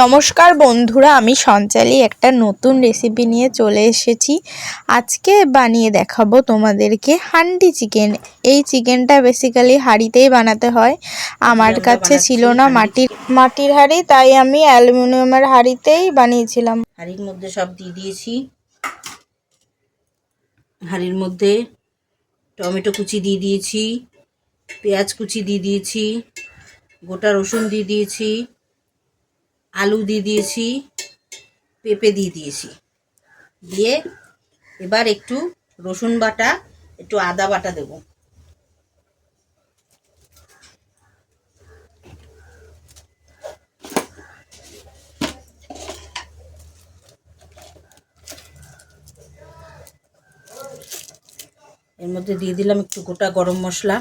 নমস্কার বন্ধুরা, আমি সঞ্চালি একটা নতুন রেসিপি নিয়ে চলে এসেছি। আজকে বানিয়ে দেখাবো তোমাদেরকে হান্ডি চিকেন। এই চিকেনটা বেসিক্যালি হাঁড়িতেই বানাতে হয়। আমার কাছে ছিল না মাটির হাঁড়ি, তাই আমি অ্যালুমিনিয়ামের হাঁড়িতেই বানিয়েছিলাম। হাঁড়ির মধ্যে সব দিয়ে দিয়েছি। হাঁড়ির মধ্যে টমেটো কুচি দিয়ে দিয়েছি, পেঁয়াজ কুচি দিয়ে দিয়েছি, গোটা রসুন দিয়ে দিয়েছি, আলু দিয়ে দিয়েছি, পেঁপে দিয়ে দিয়েছি। দিয়ে এবার একটু রসুন বাটা, একটু আদা বাটা দেব। এর মধ্যে দিয়ে দিলাম একটু গোটা গরম মশলা,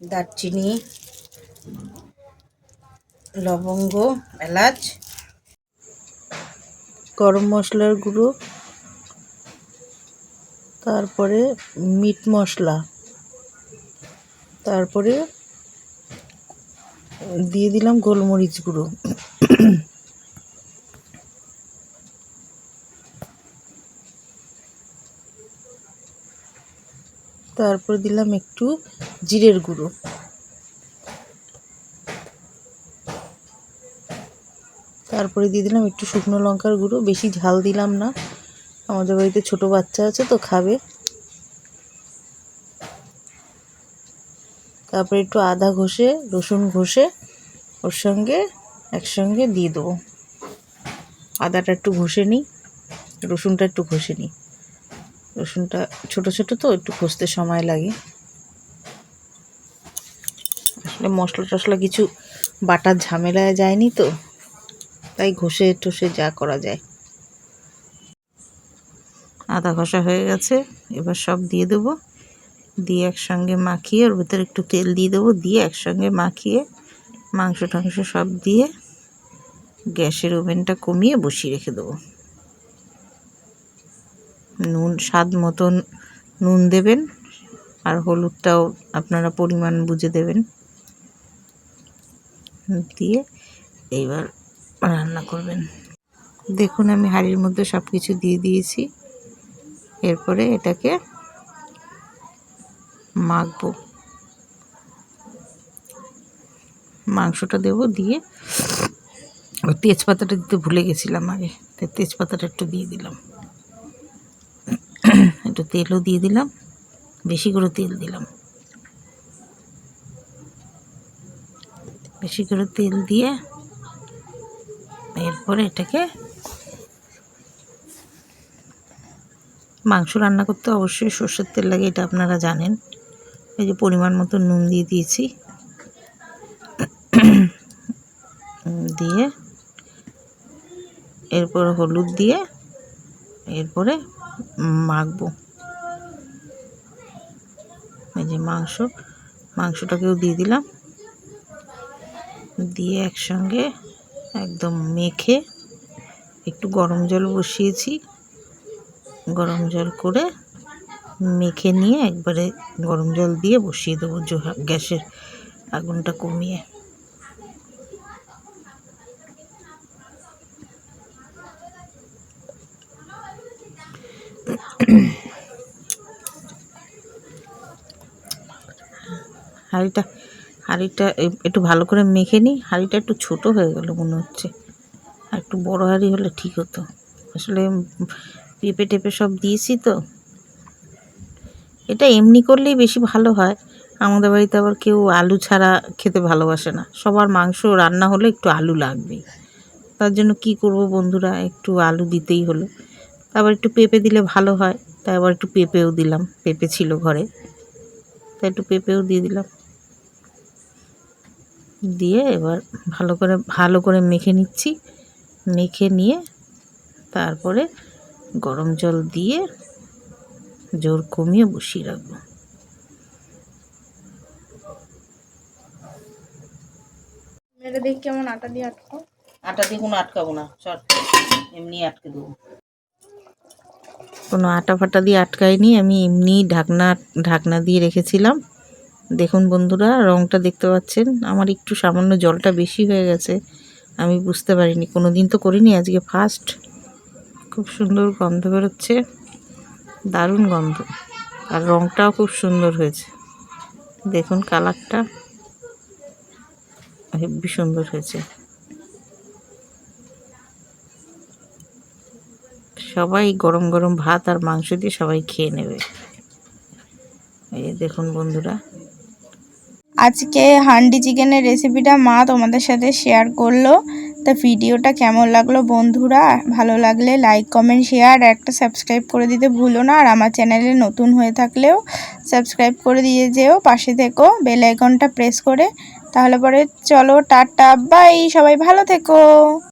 দারচিনি, লবঙ্গ, এলাচ, গরম মশলার গুঁড়ো, তারপরে মিট মশলা, তারপরে দিয়ে দিলাম গোলমরিচ গুঁড়ো, তারপর দিলাম একটু জিরের গুঁড়ো, তারপরে দিয়ে দিলাম একটু শুকনো লঙ্কার গুঁড়ো। বেশি ঝাল দিলাম না, আমাদের বাড়িতে ছোট বাচ্চা আছে তো খাবে। তারপরে একটু আদা ঘষে রসুন ঘষে ওর সঙ্গে একসঙ্গে দিয়ে দেবো। আদাটা একটু ঘষে নিই, রসুনটা একটু ঘষে নিই। রসুনটা ছোট ছোট তো একটু ঘষতে সময় লাগে। আসলে মশলা টশলা কিছু বাটার ঝামেলায় যায়নি তো, তাই ঘষে টষে যা করা যায়। আদা ঘষা হয়ে গেছে, এবার সব দিয়ে দেবো। দিয়ে একসঙ্গে মাখিয়ে ওর ভিতরে একটু তেল দিয়ে দেবো, দিয়ে একসঙ্গে মাখিয়ে মাংস টাংস সব দিয়ে গ্যাসের ওভেনটা কমিয়ে বসিয়ে রেখে দেবো। নুন স্বাদ মতন নুন দেবেন, আর হলুদটাও আপনারা পরিমাণ বুঝে দেবেন। দিয়ে এইবার রান্না করবেন। দেখুন আমি হাঁড়ির মধ্যে সব কিছু দিয়ে দিয়েছি। এরপরে এটাকে মাখবো, মাংসটা দেবো। দিয়ে তেজপাতাটা দিতে ভুলে গেছিলাম আগে, তাই তেজপাতাটা একটু দিয়ে দিলাম। একটু তেলও দিয়ে দিলাম, বেশি করে তেল দিলাম। বেশি করে তেল দিয়ে এরপরে এটাকে মাংস রান্না করতে অবশ্যই সর্ষের তেল লাগে, এটা আপনারা জানেন। এই যে পরিমাণ মতো নুন দিয়ে দিয়েছি, দিয়ে এরপর হলুদ দিয়ে এরপরে মাখবো। এই যে মাংসটাকেও দিয়ে দিলাম, দিয়ে একসঙ্গে একদম মেখে একটু গরম জল বসিয়েছি, গরম জল করে মেখে নিয়ে একবারে গরম জল দিয়ে বসিয়ে দেবো গ্যাসের আগুনটা কমিয়ে। হাঁড়িটা একটু ভালো করে মেখে নিই। হাঁড়িটা একটু ছোট হয়ে গেল মনে হচ্ছে, আর একটু বড় হাঁড়ি হলে ঠিক হতো। আসলে পেঁপে টেপে সব দিয়েছি তো, এটা এমনি করলেই বেশি ভালো হয়। আমাদের বাড়িতে আবার কেউ আলু ছাড়া খেতে ভালোবাসে না, সবার মাংস রান্না হলে একটু আলু লাগবেই। তার জন্য কি করব বন্ধুরা, একটু আলু দিতেই হলো। আবার একটু পেঁপে দিলে ভালো হয়, তাই আবার একটু পেঁপেও দিলাম। পেঁপে ছিল ঘরে, তাই একটু পেঁপেও দিয়ে দিলাম। দিয়ে এবার ভালো করে মেখে নিচ্ছি। মেখে নিয়ে তারপরে গরম জল দিয়ে জোর কমিয়ে বসিয়ে রাখবো। এটা দেখি কেমন আটা দিয়ে আটকাও। আটা দিয়ে কোনো আটকাবো না, চট এমনি আটকে দেবো। কোনো আটা ফাটা দিয়ে আটকায়নি, আমি এমনি ঢাকনা দিয়ে রেখেছিলাম। দেখুন বন্ধুরা, রঙটা দেখতে পাচ্ছেন, আমার একটু সামান্য জলটা বেশি হয়ে গেছে, আমি বুঝতে পারিনি, কোনো দিন তো করিনি, আজকে ফার্স্ট। খুব সুন্দর গন্ধ বেরোচ্ছে, দারুণ গন্ধ, আর রঙটাও খুব সুন্দর হয়েছে। দেখুন কালারটা হেব্বি সুন্দর হয়েছে। সবাই গরম গরম ভাত আর মাংস দিয়ে সবাই খেয়ে নেবে। এই দেখুন বন্ধুরা, আজকে হান্ডি চিকেনের রেসিপিটা মা তোমাদের সাথে শেয়ার করলো। তা ভিডিওটা কেমন লাগলো বন্ধুরা? ভালো লাগলে লাইক কমেন্ট শেয়ার আর একটা সাবস্ক্রাইব করে দিতে ভুলো না। আর আমার চ্যানেলে নতুন হয়ে থাকলেও সাবস্ক্রাইব করে দিয়ে যেও, পাশে থেকো বেল আইকনটা প্রেস করে। তাহলে পরে চলো টাটা বাই, সবাই ভালো থেকো।